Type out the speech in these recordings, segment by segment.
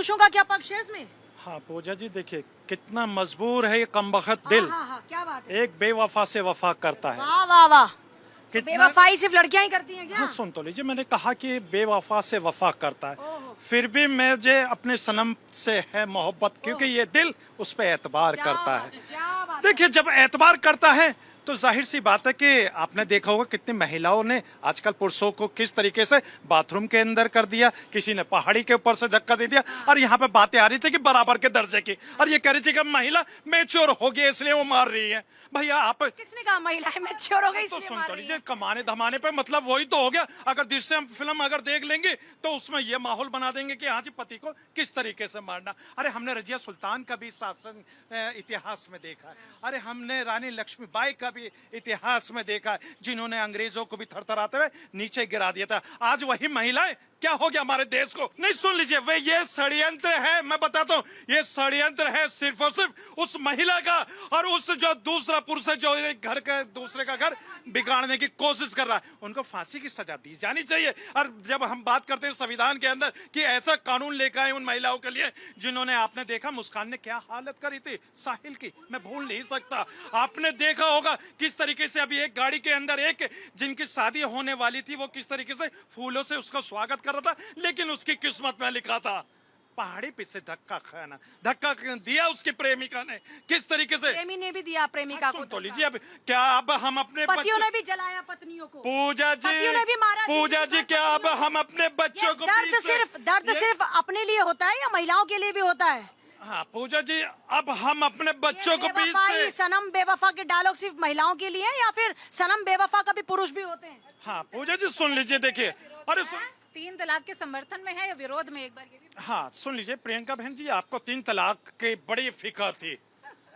पुरुषों का क्या पक्ष है इसमें? हाँ पूजा जी, देखिए कितना मजबूर है ये कमबख्त दिल। हाँ, क्या बात है। एक बेवफा से वफा करता है। वाह वाह वाह। तो कितना बेवफाई सिर्फ लड़कियां ही करती हैं क्या? हाँ सुन तो लीजिए, मैंने कहा कि बेवफा से वफा करता है, ओहो। फिर भी मुझे अपने सनम से है मोहब्बत, क्योंकि ये दिल उस पे एतबार करता है। क्या बात है। देखिए जब एतबार करता है तो जाहिर सी बात है कि आपने देखा होगा कितनी महिलाओं ने आजकल पुरुषों को किस तरीके से बाथरूम के अंदर कर दिया, किसी ने पहाड़ी के ऊपर से धक्का दे दिया। और यहाँ पे बातें आ रही थी कि बराबर के दर्जे की, और ये कह रही थी कि महिला मैच्योर हो गई इसलिए वो मार रही है। भैया आप किसने कहा महिलाएं मैच्योर हो गई तो इसलिए सुन मार तो रही लीजिए, हैं? कमाने धमाने पे मतलब वही तो हो गया। अगर दृश्यम फिल्म अगर देख लेंगे तो उसमें ये माहौल बना देंगे कि हाँ जी पति को किस तरीके से मारना। अरे हमने रजिया सुल्तान का भी शासन इतिहास में देखा है, अरे हमने रानी लक्ष्मीबाई का भी इतिहास में देखा है, जिन्होंने अंग्रेजों को भी थरथराते हुए नीचे गिरा दिया था। आज वही महिलाएं, क्या हो गया हमारे देश को? नहीं सुन लीजिए, वे ये षड्यंत्र है, मैं बताता हूँ, ये षड्यंत्र है सिर्फ और सिर्फ उस महिला का, और उस जो दूसरा पुरुष है जो एक घर का दूसरे का घर बिगाड़ने की कोशिश कर रहा है, उनको फांसी की सजा दी जानी चाहिए। और जब हम बात करते हैं संविधान के अंदर कि ऐसा कानून लेकर आए उन महिलाओं के लिए जिन्होंने, आपने देखा मुस्कान ने क्या हालत करी थी साहिल की, मैं भूल नहीं सकता। आपने देखा होगा किस तरीके से अभी एक गाड़ी के अंदर एक जिनकी शादी होने वाली थी वो किस तरीके से फूलों से उसका स्वागत कर रहा था, लेकिन उसकी किस्मत में लिखा था पहाड़ी पे से धक्का खाना। धक्का दिया उसकी प्रेमिका ने, किस तरीके से प्रेमी ने भी दिया प्रेमिका को। तो लीजिए, अब क्या अब हम अपने पतियों ने भी जलाया पत्नियों को। पूजा पतियों ने भी मारा। जी, पूजा जी, क्या अब हम अपने बच्चों को दर्द सिर्फ अपने लिए होता है या महिलाओं के लिए भी होता है? हाँ पूजा जी, अब हम अपने बच्चों को बीच से सनम बेवफा के डायलॉग सिर्फ महिलाओं के लिए है या फिर सनम बेवफा का भी पुरुष भी होते हैं? हाँ पूजा जी सुन लीजिए, देखिए, अरे 3 तलाक के समर्थन में है या विरोध में? एक बार ये भी हाँ सुन लीजिए प्रियंका बहन जी, आपको 3 तलाक के बड़ी फिक्र थी,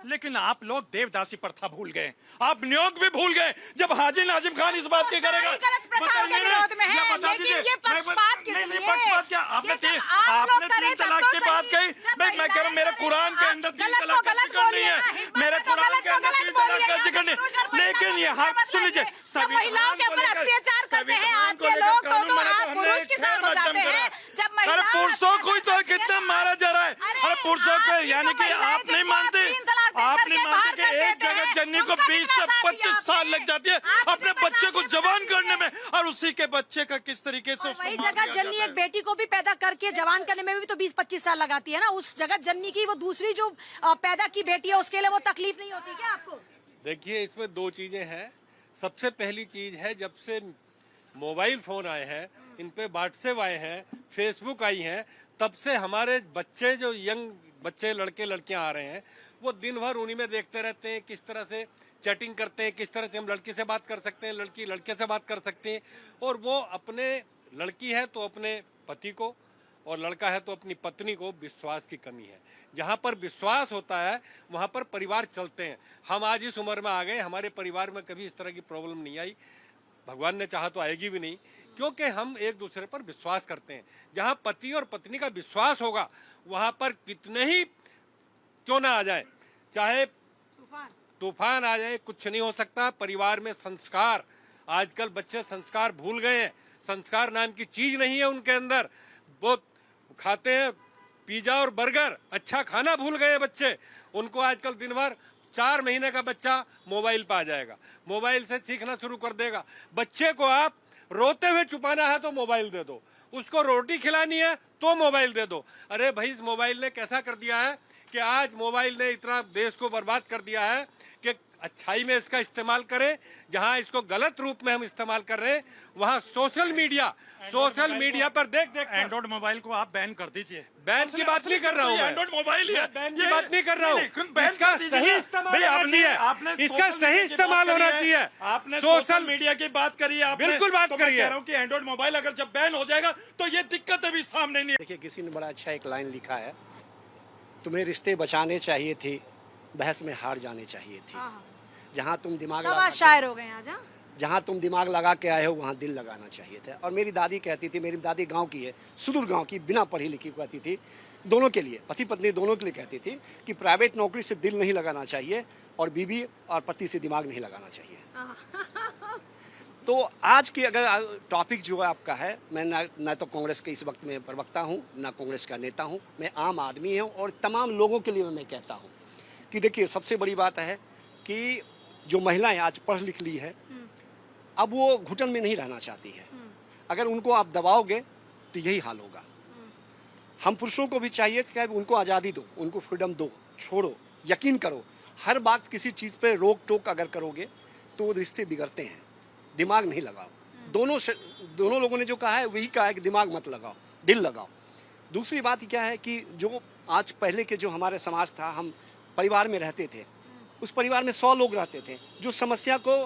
लेकिन आप लोग देवदासी प्रथा भूल गए, आप नियोग भी भूल गए। जब हाजी नाजिम खान इस बात की करेगा, गलत प्रथाओं के विरोध में है, लेकिन ये पक्षपात किस लिए? पक्षपात क्या? आपने ये जब 3 तलाक की बात कही, मैं कह रहा हूँ मेरे कुरान के अंदर 3 तलाक का जिक्र नहीं है, मेरे कुरान के अंदर 3 तलाक का जिक्र नहीं, लेकिन यहाँ सुन लीजिए, महिलाओं के ऊपर अत्याचार करते हैं आपके लोग तो आप पुरुष के साथ हो जाते हैं। जब अरे पुरुषों को ही तो कितना मारा जा रहा है, अरे पुरुषों को, यानी कि आप नहीं मानते, आप नहीं मानते कि एक जगह जननी को 20 से 25 साल लग जाती है अपने बच्चे को जवान करने में, और उसी के बच्चे का किस तरीके से उसको वही मार जगह दिया जननी जाता एक बेटी को भी पैदा करके जवान करने में भी तो 20-25 साल लगाती है ना, उस जगह जननी की वो दूसरी जो पैदा की बेटी है उसके लिए वो तकलीफ नहीं होती क्या आपको? देखिए इसमें 2 चीजें हैं। सबसे पहली चीज है, जब से मोबाइल फोन आए हैं, इन पे व्हाट्सएप आए हैं, फेसबुक आई हैं, तब से हमारे बच्चे, जो यंग बच्चे लड़के लड़कियां आ रहे हैं, वो दिन भर उन्हीं में देखते रहते हैं किस तरह से चैटिंग करते हैं, किस तरह से हम लड़की से बात कर सकते हैं, लड़की लड़के से बात कर सकते हैं, और वो अपने, लड़की है तो अपने पति को और लड़का है तो अपनी पत्नी को विश्वास की कमी है। जहाँ पर विश्वास होता है वहाँ पर परिवार चलते हैं। हम आज इस उम्र में आ गए, हमारे परिवार में कभी इस तरह की प्रॉब्लम नहीं आई, भगवान ने चाहा तो आएगी भी नहीं, क्योंकि हम एक दूसरे पर विश्वास करते हैं। जहाँ पति और पत्नी का विश्वास होगा वहाँ पर कितने ही क्यों ना आ जाए, चाहे तूफान आ जाए, कुछ नहीं हो सकता। परिवार में संस्कार, आजकल बच्चे संस्कार भूल गए हैं, संस्कार नाम की चीज नहीं है उनके अंदर। वो खाते हैं पिज्जा और बर्गर, अच्छा खाना भूल गए बच्चे। उनको आजकल दिन भर 4 महीने का बच्चा मोबाइल पे आ जाएगा, मोबाइल से सीखना शुरू कर देगा। बच्चे को आप रोते हुए छुपाना है तो मोबाइल दे दो, उसको रोटी खिलानी है तो मोबाइल दे दो। अरे भाई, इस मोबाइल ने कैसा कर दिया है कि आज मोबाइल ने इतना देश को बर्बाद कर दिया है कि अच्छाई में इसका इस्तेमाल करें, जहां इसको गलत रूप में हम इस्तेमाल कर रहे हैं वहां सोशल मीडिया पर देख एंड्रॉइड मोबाइल को आप बैन कर दीजिए। बैन की बात नहीं कर रहा हूँ, एंड्रॉइड मोबाइल है, बैन की बात नहीं कर रहा हूँ। इसका सही इस्तेमाल होना चाहिए, इसका सोशल सही इस्तेमाल होना चाहिए। आपने सोशल मीडिया की बात करी है, बिल्कुल बात तो करी मैं कह है। रहा हूँ कि एंड्रॉइड मोबाइल अगर जब बैन हो जाएगा तो ये दिक्कत अभी सामने नहीं। देखिए, किसी ने बड़ा अच्छा एक लाइन लिखा है, तुम्हें रिश्ते बचाने चाहिए थे, बहस में हार जाने चाहिए थी। जहाँ तुम दिमाग शायर हो गए आज। जहाँ तुम दिमाग लगा के आए हो वहाँ दिल लगाना चाहिए था। और मेरी दादी कहती थी, मेरी दादी गांव की है, सुदूर गांव की, बिना पढ़ी लिखी कहती थी, दोनों के लिए, पति पत्नी दोनों के लिए कहती थी कि प्राइवेट नौकरी से दिल नहीं लगाना चाहिए और बीवी और पति से दिमाग नहीं लगाना चाहिए। तो आज की अगर टॉपिक जो है आपका है, मैं ना तो कांग्रेस के इस वक्त में प्रवक्ता हूँ, ना कांग्रेस का नेता हूँ, मैं आम आदमी हूँ और तमाम लोगों के लिए मैं कहता हूँ कि देखिए सबसे बड़ी बात है कि जो महिलाएं आज पढ़ लिख ली है, अब वो घुटन में नहीं रहना चाहती है। अगर उनको आप दबाओगे तो यही हाल होगा। हम पुरुषों को भी चाहिए कि उनको आज़ादी दो, उनको फ्रीडम दो, छोड़ो, यकीन करो। हर बात किसी चीज़ पे रोक टोक अगर करोगे तो वो रिश्ते बिगड़ते हैं। दिमाग नहीं लगाओ। दोनों लोगों ने जो कहा है वही कहा है कि दिमाग मत लगाओ, दिल लगाओ। दूसरी बात क्या है कि जो आज पहले के जो हमारे समाज था, हम परिवार में रहते थे, उस परिवार में 100 लोग रहते थे जो समस्या को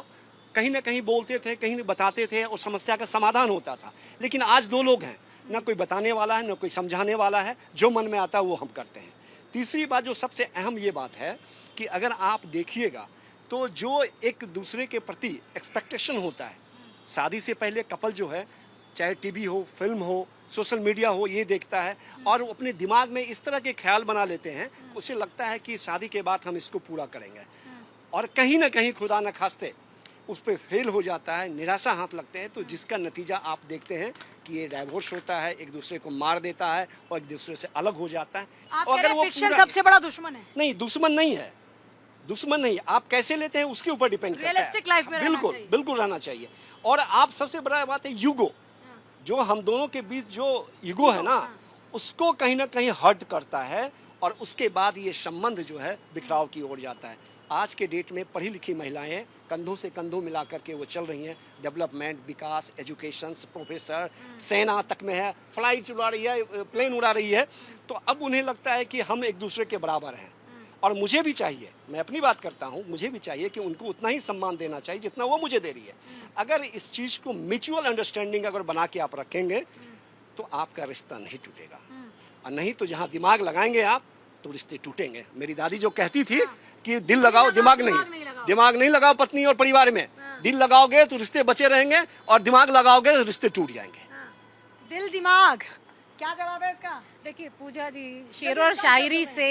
कहीं ना कहीं बोलते थे, कहीं बताते थे और समस्या का समाधान होता था। लेकिन आज 2 लोग हैं, ना कोई बताने वाला है, ना कोई समझाने वाला है, जो मन में आता है वो हम करते हैं। तीसरी बात जो सबसे अहम ये बात है कि अगर आप देखिएगा तो जो एक दूसरे के प्रति एक्सपेक्टेशन होता है, शादी से पहले कपल जो है, चाहे टीवी हो, फिल्म हो, सोशल मीडिया हो, ये देखता है और वो अपने दिमाग में इस तरह के ख्याल बना लेते हैं, उसे लगता है कि शादी के बाद हम इसको पूरा करेंगे और कहीं ना कहीं खुदा न खास्ते उस पर फेल हो जाता है, निराशा हाथ लगते हैं। तो जिसका नतीजा आप देखते हैं कि ये डाइवोर्स होता है, एक दूसरे को मार देता है और एक दूसरे से अलग हो जाता है। आप और कह रहे अगर वो हैं फिक्शन पूरा- सबसे बड़ा दुश्मन है? नहीं, दुश्मन नहीं है, दुश्मन नहीं। आप कैसे लेते हैं उसके ऊपर डिपेंड करता है। Realistic life में रहना बिल्कुल चाहिए। बिल्कुल रहना चाहिए। और आप सबसे बड़ा बात है यूगो, जो हम दोनों के बीच जो ईगो है ना, उसको कहीं ना कहीं हर्ट करता है और उसके बाद ये संबंध जो है बिखराव की ओर जाता है। आज के डेट में पढ़ी लिखी महिलाएं कंधों से कंधों मिला करके वो चल रही हैं। डेवलपमेंट, विकास, एजुकेशन, प्रोफेसर, सेना तक में है, फ्लाइट उड़ा रही है, प्लेन उड़ा रही है। तो अब उन्हें लगता है कि हम एक दूसरे के बराबर हैं और मुझे भी चाहिए, मैं अपनी बात करता हूँ, मुझे भी चाहिए कि उनको उतना ही सम्मान देना चाहिए जितना वो मुझे दे रही है। अगर इस चीज़ को म्यूचुअल अंडरस्टैंडिंग अगर बना के आप रखेंगे तो आपका रिश्ता नहीं टूटेगा, और नहीं तो जहाँ दिमाग लगाएंगे आप तो रिश्ते टूटेंगे। मेरी दादी जो कहती थी कि दिल लगाओ दिमाग नहीं, दिमाग नहीं लगाओ पत्नी और परिवार में। दिल लगाओगे तो रिश्ते बचे रहेंगे और दिमाग लगाओगे तो रिश्ते टूट जाएंगे। दिल दिमाग, क्या जवाब है इसका? देखिए पूजा जी, शेर और शायरी से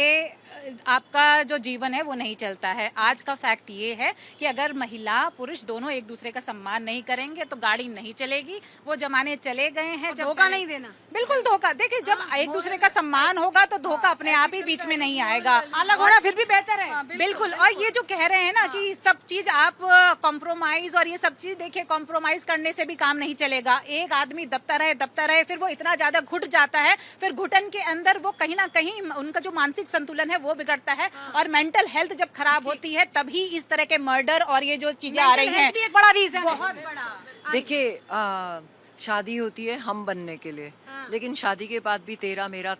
आपका जो जीवन है वो नहीं चलता है। आज का फैक्ट ये है कि अगर महिला पुरुष दोनों एक दूसरे का सम्मान नहीं करेंगे तो गाड़ी नहीं चलेगी। वो जमाने चले गए हैं जब धोखा नहीं देना। बिल्कुल धोखा। देखिए जब एक दूसरे का सम्मान होगा तो धोखा अपने आप ही बीच में नहीं आएगा। अलग होना फिर भी बेहतर है। बिल्कुल। और ये जो कह रहे हैं ना कि सब चीज आप कॉम्प्रोमाइज और ये सब चीज, देखिए कॉम्प्रोमाइज करने से भी काम नहीं चलेगा। एक आदमी दबता रहे फिर वो इतना ज्यादा घुट जाता है, फिर घुटन के अंदर वो कहीं ना कहीं उनका जो मानसिक संतुलन है वो बिगड़ता है और मेंटल हेल्थ जब खराब होती है तभी इस तरह के मर्डर और ये जो चीजें आ रही हैं, एक बड़ा रीजन, बहुत बड़ा। देखिए शादी होती है हम बनने के लिए, लेकिन शादी के बाद भी तेरा मेरा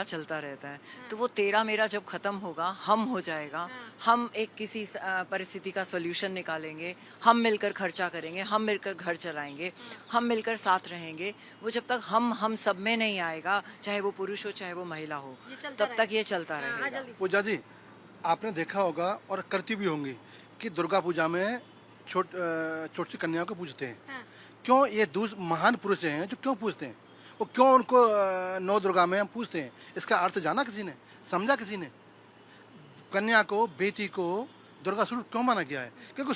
चलता रहता है। तो वो तेरा मेरा जब खत्म होगा, हम हो जाएगा, हम एक किसी परिस्थिति का सॉल्यूशन निकालेंगे, हम मिलकर खर्चा करेंगे, हम मिलकर घर चलाएंगे, हम मिलकर साथ रहेंगे। वो जब तक हम सब में नहीं आएगा, चाहे वो पुरुष हो चाहे वो महिला हो, तब तक ये चलता रहेगा। पूजा जी, आपने देखा होगा और करती भी होंगी कि दुर्गा पूजा में छोटी सी कन्याओं को पूजते हैं। क्यों? ये महान पुरुष हैं जो क्यों पूजते हैं, वो क्यों उनको 9 दुर्गा में हम पूजते हैं? इसका अर्थ जाना किसी ने, समझा किसी ने? कन्या को, बेटी को दुर्गा स्वरूप क्यों माना गया है? क्योंकि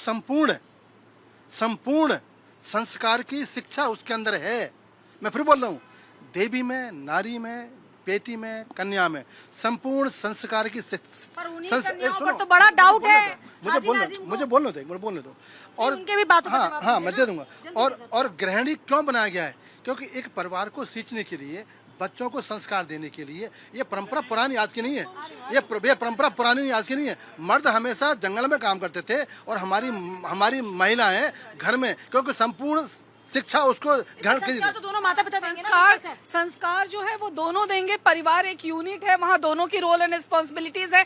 संपूर्ण संस्कार की शिक्षा उसके अंदर है। मैं फिर बोल रहा हूँ, देवी में, नारी में, बेटी में, कन्या में संपूर्ण संस्कार की पर उन्हीं कन्याओं पर तो बड़ा डाउट है। मुझे बोलने दो और उनके भी बातों का जवाब हाँ मैं दे दूंगा। और गृहिणी क्यों बनाया गया है? क्योंकि एक परिवार को सींचने के लिए, बच्चों को संस्कार देने के लिए। ये परंपरा पुरानी आज की नहीं है, ये परंपरा पुरानी आज की नहीं है। मर्द हमेशा जंगल में काम करते थे और हमारी महिलाएं घर में, क्योंकि संपूर्ण शिक्षा उसको ग्रहण संस्कार तो दोनों माता पिता देंगे ना। संस्कार जो है वो दोनों देंगे। परिवार एक यूनिट है, वहाँ दोनों की रोल एंड रिस्पॉन्सिबिलिटीज है।